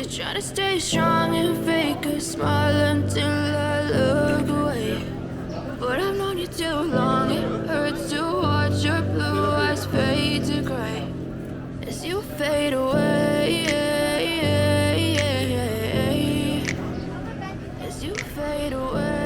Try to stay strong and fake a smile until I look away. But I've known you too long, it hurts to watch your blue eyes fade to gray as you fade away. As you fade away.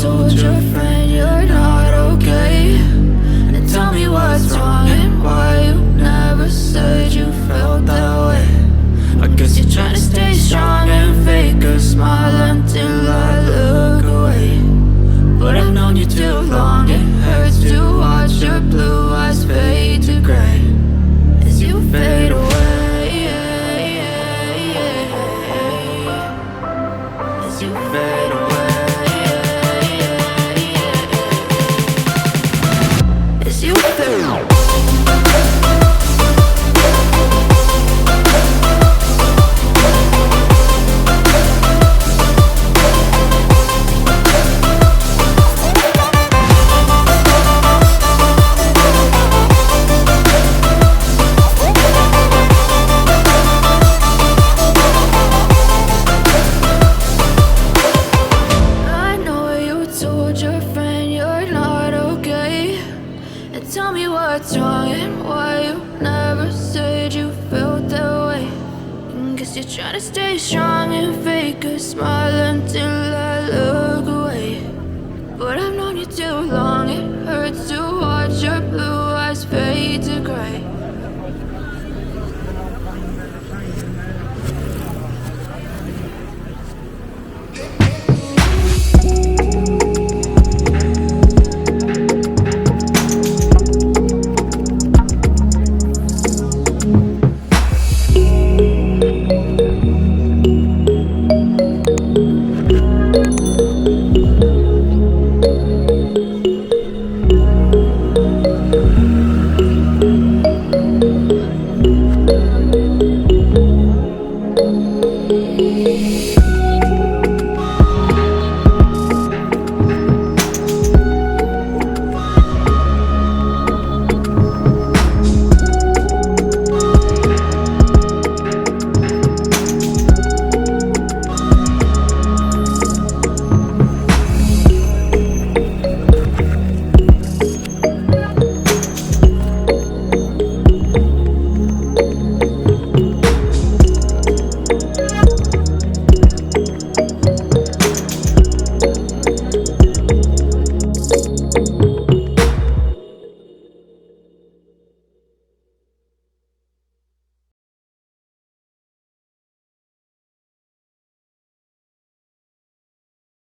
told your friend you're not okay, and tell me what's wrong and why you never said you felt that way. I guess you're trying to stay strong and fake a smile until I look away. But I've known you too long, it hurts to watch your blue eyes fade to gray as you fade away, as you fade away, as you fade away. Tell me what's wrong and why you never said you felt that way. Guess you're trying to stay strong and fake a smile until I look away.